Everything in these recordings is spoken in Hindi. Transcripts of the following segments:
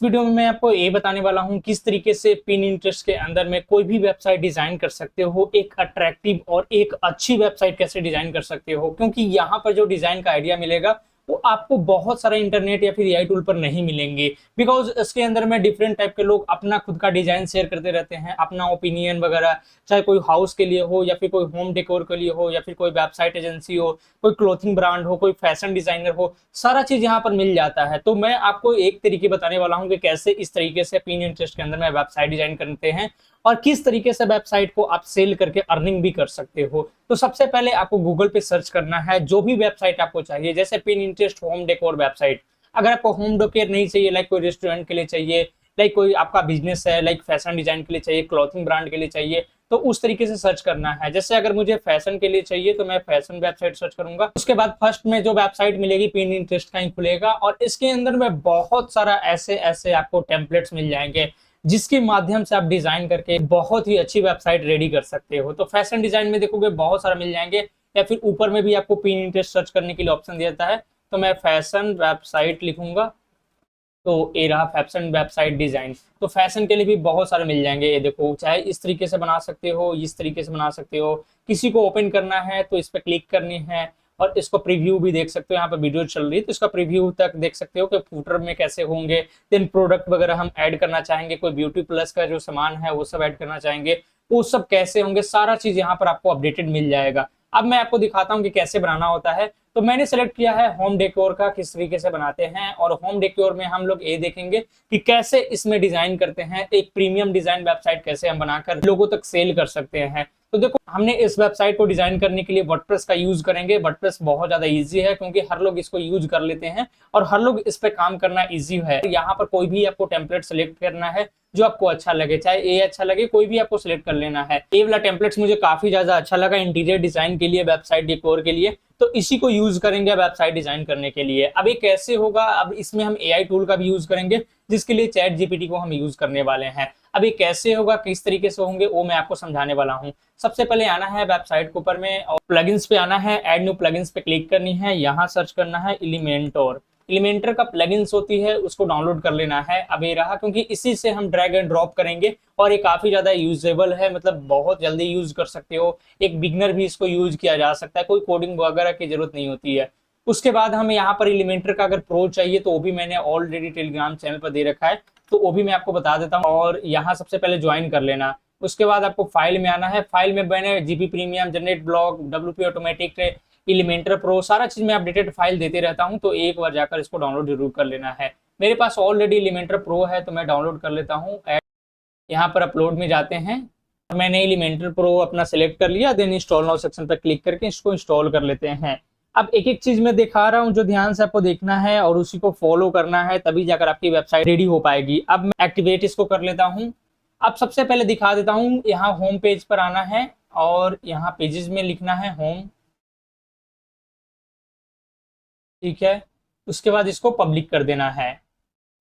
वीडियो में मैं आपको ये बताने वाला हूँ किस तरीके से पिन इंटरेस्ट के अंदर में कोई भी वेबसाइट डिजाइन कर सकते हो, एक अट्रैक्टिव और एक अच्छी वेबसाइट कैसे डिजाइन कर सकते हो। क्योंकि यहाँ पर जो डिजाइन का आइडिया मिलेगा वो आपको बहुत सारा इंटरनेट या फिर एआई टूल पर नहीं मिलेंगे। बिकॉज इसके अंदर में डिफरेंट टाइप के लोग अपना खुद का डिजाइन शेयर करते रहते हैं, अपना ओपिनियन वगैरह, चाहे कोई हाउस के लिए हो या फिर कोई होम डेकोर के लिए हो या फिर कोई वेबसाइट एजेंसी हो, कोई क्लोथिंग ब्रांड हो, कोई फैशन डिजाइनर हो, सारा चीज यहाँ पर मिल जाता है। तो मैं आपको एक तरीके बताने वाला हूँ कि कैसे इस तरीके से पिन इंटरेस्ट के अंदर में वेबसाइट डिजाइन करते हैं और किस तरीके से वेबसाइट को आप सेल करके अर्निंग भी कर सकते हो। तो सबसे पहले आपको गूगल पे सर्च करना है जो भी वेबसाइट आपको चाहिए, जैसे pin interest home decor website. अगर आपको होम डेकोर नहीं चाहिए, लाइक कोई रेस्टोरेंट के लिए चाहिए, लाइक कोई आपका बिजनेस है, लाइक फैशन डिजाइन के लिए चाहिए, क्लॉथिंग ब्रांड के लिए चाहिए, तो उस तरीके से सर्च करना है। जैसे अगर मुझे फैशन के लिए चाहिए तो मैं फैशन वेबसाइट सर्च करूंगा। उसके बाद फर्स्ट में जो वेबसाइट मिलेगी पिन इंटरेस्ट का ही खुलेगा और इसके अंदर में बहुत सारा ऐसे ऐसे आपको टेम्पलेट्स मिल जाएंगे जिसके माध्यम से आप डिजाइन करके बहुत ही अच्छी वेबसाइट रेडी कर सकते हो। तो फैशन डिजाइन में देखोगे बहुत सारा मिल जाएंगे, या फिर ऊपर में भी आपको पिन इंटरेस्ट सर्च करने के लिए ऑप्शन देता है। तो मैं फैशन वेबसाइट लिखूंगा, तो ये रहा फैशन वेबसाइट डिजाइन। तो फैशन के लिए भी बहुत सारे मिल जाएंगे। ये देखो, चाहे इस तरीके से बना सकते हो, इस तरीके से बना सकते हो। किसी को ओपन करना है तो इस पर क्लिक करनी है और इसको प्रीव्यू भी देख सकते हो। यहाँ पर वीडियो चल रही है तो इसका प्रीव्यू तक देख सकते हो कि फूटर में कैसे होंगे। देन प्रोडक्ट वगैरह हम ऐड करना चाहेंगे, कोई ब्यूटी प्लस का जो सामान है वो सब ऐड करना चाहेंगे, वो सब कैसे होंगे, सारा चीज यहाँ पर आपको अपडेटेड मिल जाएगा। अब मैं आपको दिखाता हूँ कि कैसे बनाना होता है। तो मैंने सेलेक्ट किया है होम डेकोर का, किस तरीके से बनाते हैं। और होम डेकोर में हम लोग ये देखेंगे कि कैसे इसमें डिजाइन करते हैं, एक प्रीमियम डिजाइन वेबसाइट कैसे हम बनाकर लोगों तक सेल कर सकते हैं। तो देखो, हमने इस वेबसाइट को डिजाइन करने के लिए वर्डप्रेस का यूज करेंगे। वर्डप्रेस बहुत ज्यादा इजी है क्योंकि हर लोग इसको यूज कर लेते हैं और हर लोग इस पे काम करना इजी है। यहाँ पर कोई भी आपको टेम्पलेट सेलेक्ट करना है जो आपको अच्छा लगे, चाहे ये अच्छा लगे, कोई भी आपको सिलेक्ट कर लेना है। ये वाला टेम्पलेट्स मुझे काफी ज्यादा अच्छा लगा इंटीरियर डिजाइन के लिए, वेबसाइट डेकोर के लिए, तो इसी को यूज करेंगे वेबसाइट डिजाइन करने के लिए। अब ये कैसे होगा, अब इसमें हम एआई टूल का भी यूज करेंगे जिसके लिए चैट जीपीटी को हम यूज करने वाले हैं। अब ये कैसे होगा, किस तरीके से होंगे, वो मैं आपको समझाने वाला हूँ। सबसे पहले आना है वेबसाइट के ऊपर में और प्लगइन्स पे आना है, ऐड न्यू प्लगइन्स पे क्लिक करनी है। यहाँ सर्च करना है एलिमेंटर। एलिमेंटर का प्लगइन्स होती है, उसको डाउनलोड कर लेना है। अब ये रहा, क्योंकि इसी से हम ड्रैग एंड ड्रॉप करेंगे और ये काफी ज्यादा यूजेबल है, मतलब बहुत जल्दी यूज कर सकते हो। एक बिगनर भी इसको यूज किया जा सकता है, कोई कोडिंग वगैरह की जरूरत नहीं होती है। उसके बाद हमें यहाँ पर एलिमेंटर का अगर प्रो चाहिए तो वो भी मैंने ऑलरेडी टेलीग्राम चैनल पर दे रखा है, तो वो भी मैं आपको बता देता हूँ। और यहाँ सबसे पहले ज्वाइन कर लेना। उसके बाद आपको फाइल में आना है। फाइल में मैंने GP premium, generate blog, WP automatic, Elementor pro, सारा चीज मैं अपडेटेड फाइल देते रहता हूँ, तो एक बार जाकर इसको डाउनलोड जरूर कर लेना है। मेरे पास ऑलरेडी एलिमेंटर प्रो है तो मैं डाउनलोड कर लेता हूँ। यहाँ पर अपलोड में जाते हैं, मैंने एलिमेंटर प्रो अपना सेलेक्ट कर लिया। देन इंस्टॉल नाउ सेक्शन पर क्लिक करके इसको इंस्टॉल कर लेते हैं। अब एक एक चीज मैं दिखा रहा हूँ जो ध्यान से आपको देखना है और उसी को फॉलो करना है, तभी जाकर आपकी वेबसाइट रेडी हो पाएगी। अब मैं एक्टिवेट इसको कर लेता हूँ। अब सबसे पहले दिखा देता हूँ, यहाँ होम पेज पर आना है और यहाँ पेजेस में लिखना है होम, ठीक है। उसके बाद इसको पब्लिक कर देना है।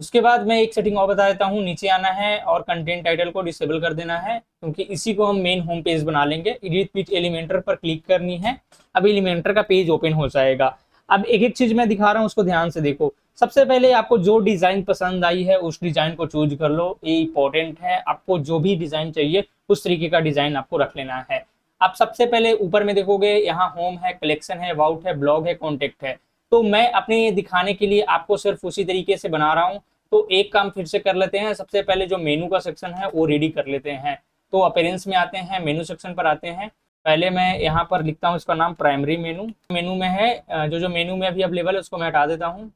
उसके बाद मैं एक सेटिंग और बता देता हूँ, नीचे आना है और कंटेंट टाइटल को डिसेबल कर देना है क्योंकि इसी को हम मेन होम पेज बना लेंगे। एडिट विथ एलिमेंटर पर क्लिक करनी है। अब एलिमेंटर का पेज ओपन हो जाएगा। अब एक एक चीज मैं दिखा रहा हूँ उसको ध्यान से देखो। सबसे पहले आपको जो डिजाइन पसंद आई है उस डिजाइन को चूज कर लो, ये इंपॉर्टेंट है। आपको जो भी डिजाइन चाहिए उस तरीके का डिजाइन आपको रख लेना है। आप सबसे पहले ऊपर में देखोगे, यहाँ होम है, कलेक्शन है, अबाउट है, ब्लॉग है, कॉन्टेक्ट है। तो मैं अपने दिखाने के लिए आपको सिर्फ उसी तरीके से बना रहा हूँ। तो एक काम फिर से कर लेते हैं, सबसे पहले जो मेनू का सेक्शन है वो रेडी कर लेते हैं। तो अपीयरेंस में आते हैं, मेनू सेक्शन पर आते हैं। पहले मैं यहाँ पर लिखता हूँ इसका नाम प्राइमरी मेनू। मेनू में है जो जो मेनू में अभी अवेलेबल है उसको मैं हटा देता हूँ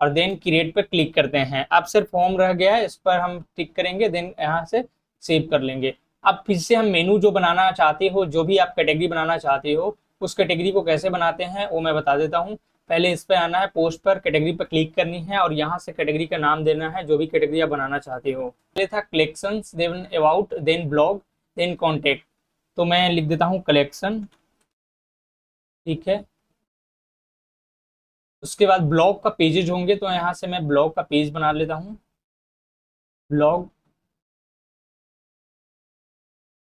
और देन क्रिएट पर क्लिक करते हैं। अब सिर्फ होम रह गया है, इस पर हम टिक करेंगे, देन यहाँ से सेव कर लेंगे। अब फिर से हम मेनू जो बनाना चाहते हो, जो भी आप कैटेगरी बनाना चाहते हो, उस कैटेगरी को कैसे बनाते हैं वो मैं बता देता हूँ। पहले इस पर आना है, पोस्ट पर कैटेगरी पर क्लिक करनी है और यहाँ से कैटेगरी का नाम देना है जो भी कैटेगरी आप बनाना चाहते हो। पहले था collections, then about, then blog, then contact. तो मैं लिख देता हूँ कलेक्शन, ठीक है। उसके बाद ब्लॉग का पेजेज होंगे तो यहाँ से मैं ब्लॉग का पेज बना लेता हूँ, ब्लॉग।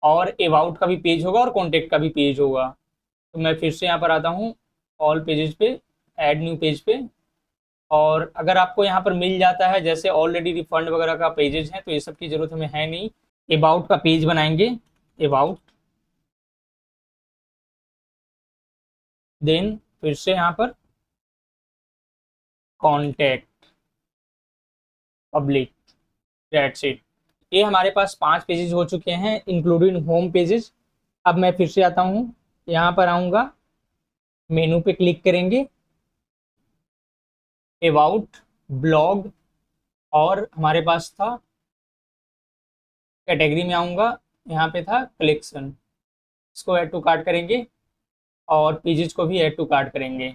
और अबाउट का भी पेज होगा और कॉन्टेक्ट का भी पेज होगा। तो मैं फिर से यहाँ पर आता हूँ, ऑल पेजेस पे, ऐड न्यू पेज पे। और अगर आपको यहाँ पर मिल जाता है, जैसे ऑलरेडी रिफंड वगैरह का पेजेस हैं, तो ये सब की जरूरत हमें है नहीं। अबाउट का पेज बनाएंगे, अबाउट, देन फिर से यहाँ पर कॉन्टैक्ट, पब्लिक, दैट्स इट। ये हमारे पास 5 पेजेस हो चुके हैं इंक्लूडिंग होम पेजेस। अब मैं फिर से आता हूँ, यहाँ पर आऊँगा, मेनू पे क्लिक करेंगे, अबाउट, ब्लॉग, और हमारे पास था कैटेगरी में आऊँगा, यहाँ पे था कलेक्शन, इसको ऐड टू कार्ट करेंगे और पेजेस को भी ऐड टू कार्ट करेंगे।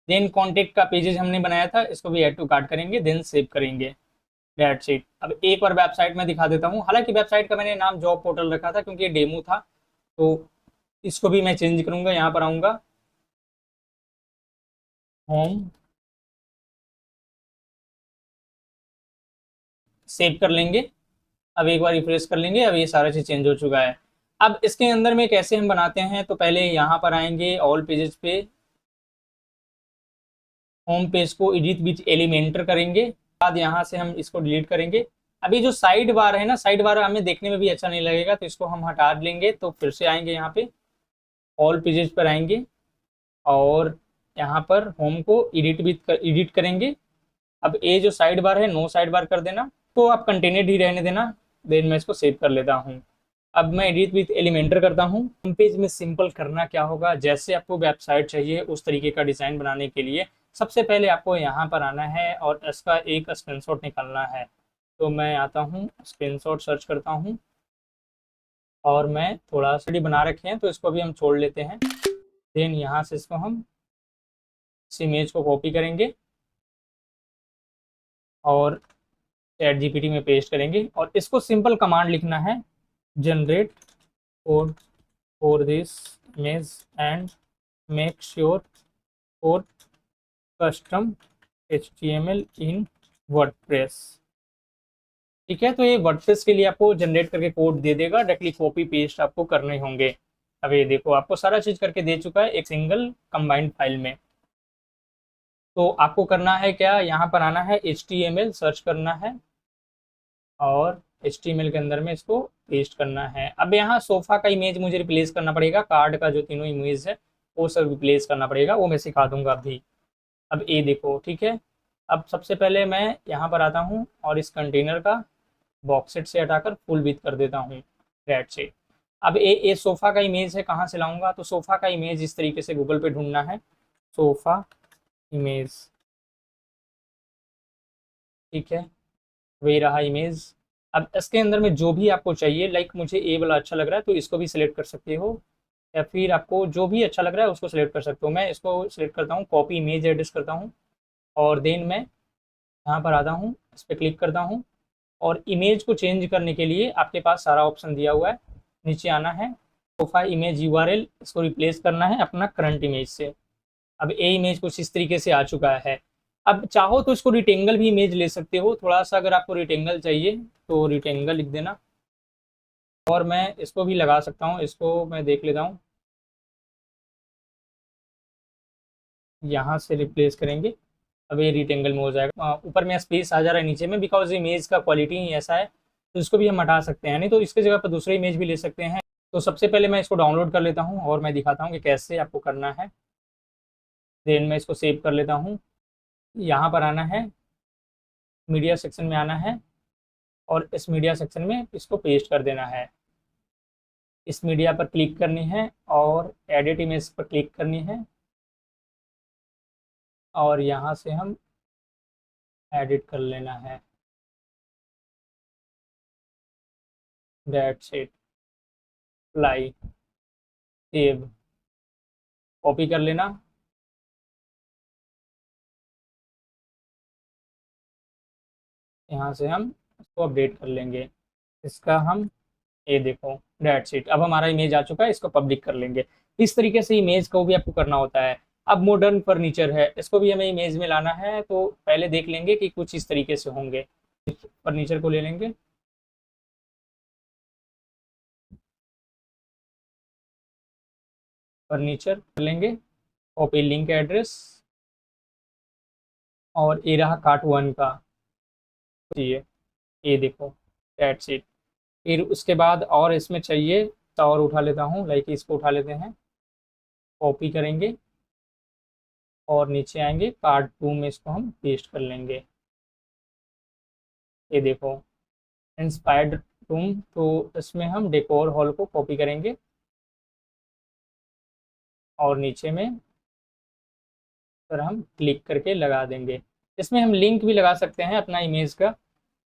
देन कॉन्टेक्ट का पेजेस हमने बनाया था, इसको भी ऐड टू कार्ट करेंगे, देन सेव करेंगे, दैट्स इट। अब एक बार वेबसाइट में दिखा देता हूँ, हालांकि वेबसाइट का मैंने नाम जॉब पोर्टल रखा था क्योंकि ये डेमो था, तो इसको भी मैं चेंज करूंगा। यहाँ पर आऊँगा, होम, सेव कर लेंगे। अब एक बार रिफ्रेश कर लेंगे, अब ये सारा चीज़ चेंज हो चुका है। अब इसके अंदर में कैसे हम बनाते हैं, तो पहले यहाँ पर आएंगे ऑल पेजेस पे, होम पेज को एडिट विथ एलिमेंटर करेंगे, बाद यहाँ से हम इसको डिलीट करेंगे। अभी जो साइड बार है ना, साइड बार हमें देखने में भी अच्छा नहीं लगेगा, तो इसको हम हटा लेंगे। तो फिर से आएंगे यहाँ पे, ऑल पेजेस पर आएंगे और यहाँ पर होम को एडिट करेंगे। अब ये जो साइड बार है, नो साइड बार कर देना, तो आप कंटेंट ही रहने देना। देन मैं इसको सेव कर लेता हूँ। अब मैं एडिट विथ एलिमेंटर करता हूँ। होम पेज में सिंपल करना क्या होगा, जैसे आपको वेबसाइट चाहिए उस तरीके का डिज़ाइन बनाने के लिए सबसे पहले आपको यहाँ पर आना है और इसका एक स्क्रीनशॉट निकालना है। तो मैं आता हूँ, स्क्रीनशॉट सर्च करता हूँ, और मैं थोड़ा सा बना रखे हैं तो इसको भी हम छोड़ लेते हैं। देन यहाँ से इसको हम इस इमेज को कॉपी करेंगे और चैट जीपीटी में पेस्ट करेंगे, और इसको सिंपल कमांड लिखना है, generate code for this image and make sure for custom HTML in WordPress. ठीक है, तो ये वर्डप्रेस के लिए आपको जनरेट करके कोड दे देगा, डायरेक्टली कॉपी पेस्ट आपको करने होंगे। अब ये देखो, आपको सारा चीज़ करके दे चुका है एक सिंगल कंबाइंड फाइल में। तो आपको करना है क्या, यहाँ पर आना है, HTML सर्च करना है और HTML के अंदर में इसको पेस्ट करना है। अब यहाँ सोफा का इमेज मुझे रिप्लेस करना पड़ेगा, कार्ड का जो तीनों इमेज है वो सब रिप्लेस करना पड़ेगा, वो मैं सिखा दूंगा अभी। अब ये देखो, ठीक है। अब सबसे पहले मैं यहाँ पर आता हूँ और इस कंटेनर का बॉक्सेट से हटाकर फुल विथ कर देता हूँ, रेड से। अब ये सोफा का इमेज है, कहाँ से लाऊंगा, तो सोफा का इमेज इस तरीके से गूगल पे ढूंढना है, सोफा इमेज, ठीक है, वही रहा इमेज। अब इसके अंदर में जो भी आपको चाहिए, लाइक मुझे ये वाला अच्छा लग रहा है तो इसको भी सिलेक्ट कर सकते हो, या फिर आपको जो भी अच्छा लग रहा है उसको सिलेक्ट कर सकते हो। मैं इसको सिलेक्ट करता हूँ, कॉपी इमेज एड्रेस करता हूँ, और देन मैं यहाँ पर आता हूँ, इस पर क्लिक करता हूँ, और इमेज को चेंज करने के लिए आपके पास सारा ऑप्शन दिया हुआ है। नीचे आना है, प्रोफाइल इमेज URL, इसको रिप्लेस करना है अपना करंट इमेज से। अब ये इमेज कुछ इस तरीके से आ चुका है। अब चाहो तो इसको रिटेंगल भी इमेज ले सकते हो, थोड़ा सा अगर आपको रिटेंगल चाहिए तो रिटेंगल लिख देना, और मैं इसको भी लगा सकता हूँ, इसको मैं देख लेता हूँ, यहाँ से रिप्लेस करेंगे। अब ये रिटेंगल में हो जाएगा। ऊपर में स्पेस आ जा रहा है नीचे में, बिकॉज इमेज का क्वालिटी ही ऐसा है, तो इसको भी हम हटा सकते हैं, नहीं तो इसके जगह पर दूसरे इमेज भी ले सकते हैं। तो सबसे पहले मैं इसको डाउनलोड कर लेता हूँ और मैं दिखाता हूँ कि कैसे आपको करना है। देन मैं इसको सेव कर लेता हूँ। यहाँ पर आना है, मीडिया सेक्शन में आना है, और इस मीडिया सेक्शन में इसको पेस्ट कर देना है। इस मीडिया पर क्लिक करनी है और एडिट इमेज पर क्लिक करनी है, और यहाँ से हम एडिट कर लेना है, that's it, apply, save, copy कर लेना, यहाँ से हम इसको अपडेट कर लेंगे। इसका हम, ये देखो, दैट्स इट, अब हमारा इमेज आ चुका है, इसको पब्लिक कर लेंगे। इस तरीके से इमेज को भी आपको करना होता है। अब मॉडर्न फर्नीचर है, इसको भी हमें इमेज में लाना है, तो पहले देख लेंगे कि कुछ इस तरीके से होंगे। फर्नीचर को ले लेंगे, फर्नीचर कर लेंगे, कॉपी लिंक एड्रेस, और ये रहा कार्ट 1 का चाहिए, ये देखो, दैट्स इट। फिर उसके बाद और इसमें चाहिए तो और उठा लेता हूँ, लाइक इसको उठा लेते हैं, कॉपी करेंगे और नीचे आएंगे कार्ट 2 में इसको हम पेस्ट कर लेंगे। ये देखो, इंस्पायर्ड रूम, तो इसमें हम डेकोर हॉल को कॉपी करेंगे और नीचे में फिर हम क्लिक करके लगा देंगे। इसमें हम लिंक भी लगा सकते हैं अपना इमेज का,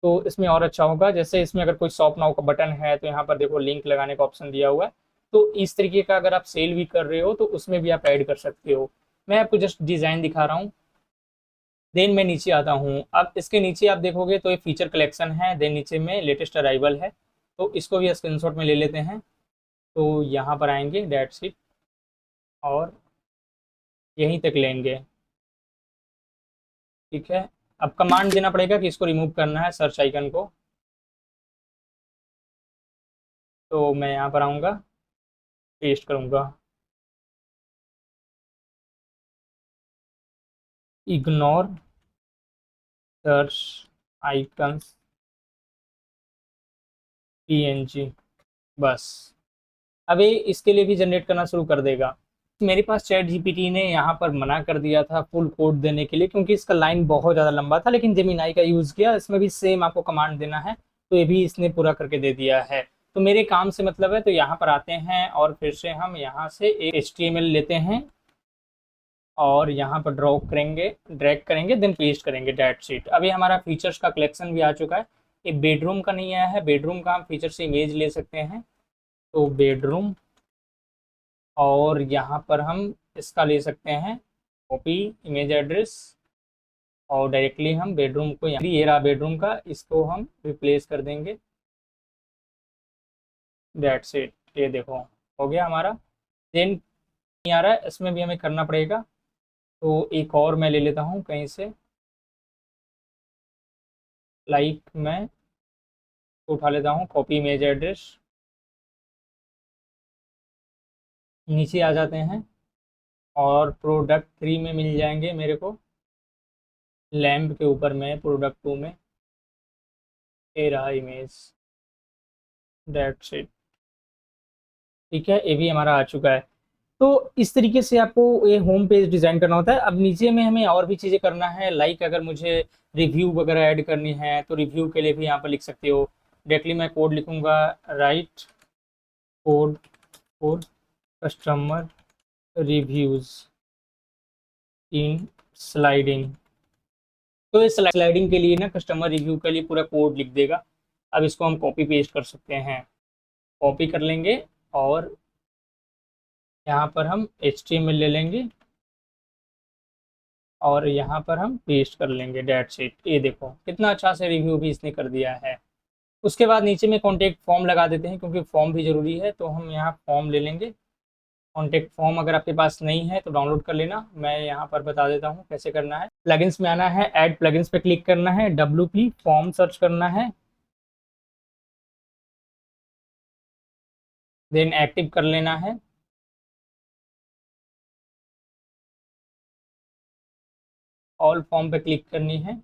तो इसमें और अच्छा होगा। जैसे इसमें अगर कोई शॉप नाउ का बटन है तो यहाँ पर देखो लिंक लगाने का ऑप्शन दिया हुआ है। तो इस तरीके का अगर आप सेल भी कर रहे हो तो उसमें भी आप ऐड कर सकते हो। मैं आपको जस्ट डिज़ाइन दिखा रहा हूँ। देन मैं नीचे आता हूँ, अब इसके नीचे आप देखोगे तो ये फीचर कलेक्शन है, देन नीचे में लेटेस्ट अराइवल है, तो इसको भी स्क्रीनशॉट में ले लेते हैं। तो यहाँ पर आएंगे डेट शीट और यहीं तक लेंगे, ठीक है। अब कमांड देना पड़ेगा कि इसको रिमूव करना है, सर्च आइकन को। तो मैं यहाँ पर आऊँगा, पेस्ट करूँगा, इग्नोर सर्च आइकन्स पीएनजी, बस। अब ये इसके लिए भी जनरेट करना शुरू कर देगा। मेरे पास चैट जीपीटी ने यहाँ पर मना कर दिया था फुल कोड देने के लिए, क्योंकि इसका लाइन बहुत ज़्यादा लंबा था, लेकिन जेमिनाई का यूज़ किया, इसमें भी सेम आपको कमांड देना है, तो ये भी इसने पूरा करके दे दिया है। तो मेरे काम से मतलब है, तो यहाँ पर आते हैं और फिर से हम यहाँ से एक HTML लेते हैं और यहाँ पर ड्रैग करेंगे, देन पेस्ट करेंगे डेट शीट। अभी हमारा फीचर्स का कलेक्शन भी आ चुका है। ये बेडरूम का नहीं आया है, बेडरूम का हम फीचर से इमेज ले सकते हैं, तो बेडरूम, और यहाँ पर हम इसका ले सकते हैं कॉपी इमेज एड्रेस, और डायरेक्टली हम बेडरूम को, यहाँ ये रहा बेडरूम का, इसको हम रिप्लेस कर देंगे, दैट्स इट। ये देखो हो गया हमारा। देन नहीं आ रहा है, इसमें भी हमें करना पड़ेगा, तो एक और मैं ले लेता हूँ कहीं से, लाइक मैं उठा लेता हूँ कॉपी इमेज एड्रेस, नीचे आ जाते हैं और प्रोडक्ट 3 में मिल जाएंगे मेरे को, लैम्प के ऊपर में प्रोडक्ट 2 में, ये रहा इमेज, दैट्स इट, ठीक है। ये भी हमारा आ चुका है। तो इस तरीके से आपको ये होम पेज डिज़ाइन करना होता है। अब नीचे में हमें और भी चीज़ें करना है, लाइक अगर मुझे रिव्यू वगैरह ऐड करनी है तो रिव्यू के लिए भी यहाँ पर लिख सकते हो। डायरेक्टली मैं कोड लिखूँगा, right code for customer reviews in sliding. तो इस स्लाइडिंग के लिए ना, कस्टमर रिव्यू के लिए पूरा कोड लिख देगा। अब इसको हम कॉपी पेस्ट कर सकते हैं, कॉपी कर लेंगे और यहाँ पर हम HTML ले लेंगे और यहाँ पर हम पेस्ट कर लेंगे, डेट्स इट। ये देखो कितना अच्छा से रिव्यू भी इसने कर दिया है। उसके बाद नीचे में कॉन्टेक्ट फॉर्म लगा देते हैं, क्योंकि फॉर्म भी ज़रूरी है, तो हम यहाँ फॉर्म ले लेंगे। कॉन्टेक्ट फॉर्म अगर आपके पास नहीं है तो डाउनलोड कर लेना, मैं यहाँ पर बता देता हूँ कैसे करना है। प्लगइन्स में आना है, ऐड प्लगइन्स पे क्लिक करना है, WP फॉर्म सर्च करना है, देन एक्टिव कर लेना है। ऑल फॉर्म पे क्लिक करनी है,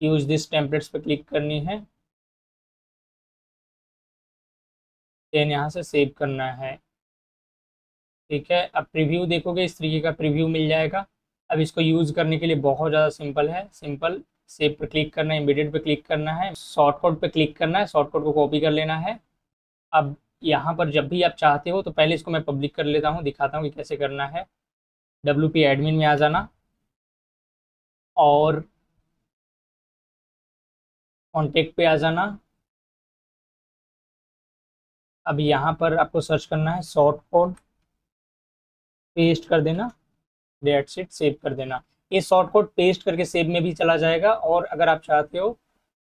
यूज दिस टेम्पलेट्स पे क्लिक करनी है, देन यहाँ से सेव करना है, ठीक है। अब प्रीव्यू देखोगे, इस तरीके का प्रीव्यू मिल जाएगा। अब इसको यूज़ करने के लिए बहुत ज़्यादा सिंपल है, सिंपल। सेव पे क्लिक करना है, इमीडिएट पे क्लिक करना है, शॉर्टकट पे क्लिक करना है, शॉर्टकट को कॉपी कर लेना है। अब यहाँ पर जब भी आप चाहते हो, तो पहले इसको मैं पब्लिक कर लेता हूँ, दिखाता हूँ कि कैसे करना है। WP एडमिन में आ जाना और कॉन्टेक्ट पे आ जाना। अब यहाँ पर आपको सर्च करना है शॉर्ट कोड, पेस्ट कर देना, डेट्स इट, सेव कर देना। ये शॉर्ट कोड पेस्ट करके सेव में भी चला जाएगा, और अगर आप चाहते हो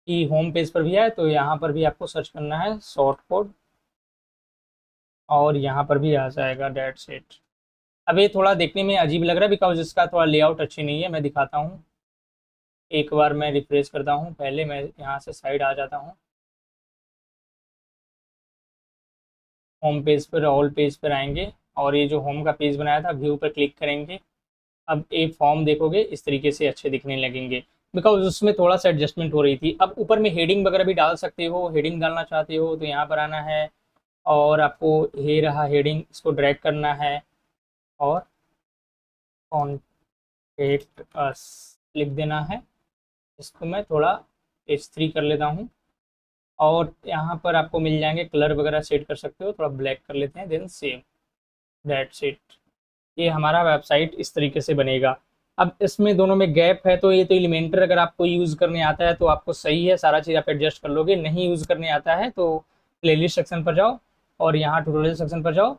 कि होम पेज पर भी आए तो यहाँ पर भी आपको सर्च करना है शॉर्ट कोड, और यहाँ पर भी आ जाएगा, डेट्स इट। अब ये थोड़ा देखने में अजीब लग रहा है, बिकॉज इसका थोड़ा लेआउट अच्छी नहीं है, मैं दिखाता हूँ। एक बार मैं रिफ्रेश करता हूँ, पहले मैं यहाँ से साइड आ जाता हूँ, होम पेज पर, ऑल पेज पर आएंगे, और ये जो होम का पेज बनाया था, व्यू पर क्लिक करेंगे। अब ये फॉर्म देखोगे इस तरीके से अच्छे दिखने लगेंगे, बिकॉज उसमें थोड़ा सा एडजस्टमेंट हो रही थी। अब ऊपर में हेडिंग वगैरह भी डाल सकते हो, हेडिंग डालना चाहते हो तो यहाँ पर आना है और आपको ये रहा हेडिंग, इसको ड्रैग करना है और कॉन्टेक्ट अस लिख देना है। इसको मैं थोड़ा H3 कर लेता हूँ और यहाँ पर आपको मिल जाएंगे, कलर वगैरह सेट कर सकते हो, थोड़ा ब्लैक कर लेते हैं, देन सेव, दैट्स इट। ये हमारा वेबसाइट इस तरीके से बनेगा। अब इसमें दोनों में गैप है तो ये तो एलिमेंटर अगर आपको यूज़ करने आता है तो आपको सही है, सारा चीज़ आप एडजस्ट कर लोगे। नहीं यूज़ करने आता है तो प्लेलिस्ट सेक्शन पर जाओ और यहाँ ट्यूटोरियल सेक्शन पर जाओ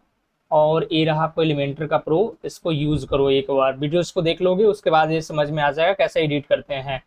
और ये रहा आपको एलिमेंटर का प्रो, इसको यूज़ करो। एक बार वीडियोस को देख लोगे उसके बाद ये समझ में आ जाएगा कैसे एडिट करते हैं।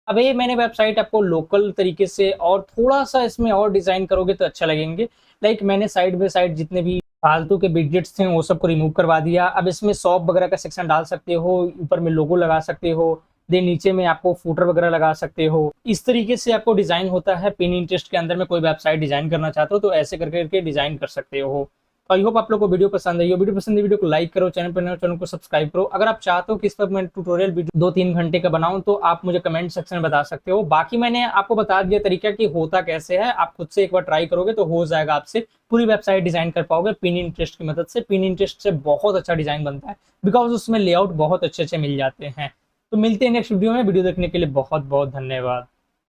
अब ये मैंने वेबसाइट आपको लोकल तरीके से और थोड़ा सा इसमें और डिज़ाइन करोगे तो अच्छा लगेंगे। लाइक मैंने साइड बाय साइड जितने भी फालतू के विजेट्स थे वो सबको रिमूव करवा दिया। अब इसमें शॉप वगैरह का सेक्शन डाल सकते हो, ऊपर में लोगो लगा सकते हो, देन नीचे में आपको फूटर वगैरह लगा सकते हो। इस तरीके से आपको डिज़ाइन होता है। पिनिंटरेस्ट के अंदर में कोई वेबसाइट डिज़ाइन करना चाहते हो तो ऐसे करके डिज़ाइन कर सकते हो। तो आई होप आप लोग को वीडियो पसंद आई हो। वीडियो पसंद है वीडियो को लाइक करो, चैनल पर नए हो चैनल को सब्सक्राइब करो। अगर आप चाहते हो कि इस पर मैं ट्यूटोरियल वीडियो 2-3 घंटे का बनाऊं तो आप मुझे कमेंट सेक्शन में बता सकते हो। बाकी मैंने आपको बता दिया तरीका कि होता कैसे है, आप खुद से एक बार ट्राई करोगे तो हो जाएगा, आपसे पूरी वेबसाइट डिजाइन कर पाओगे पिनिंटरेस्ट की मदद से। पिनिंटरेस्ट से बहुत अच्छा डिजाइन बनता है बिकॉज उसमें लेआउट बहुत अच्छे अच्छे मिल जाते हैं। तो मिलते हैं नेक्स्ट वीडियो में। वीडियो देखने के लिए बहुत बहुत धन्यवाद।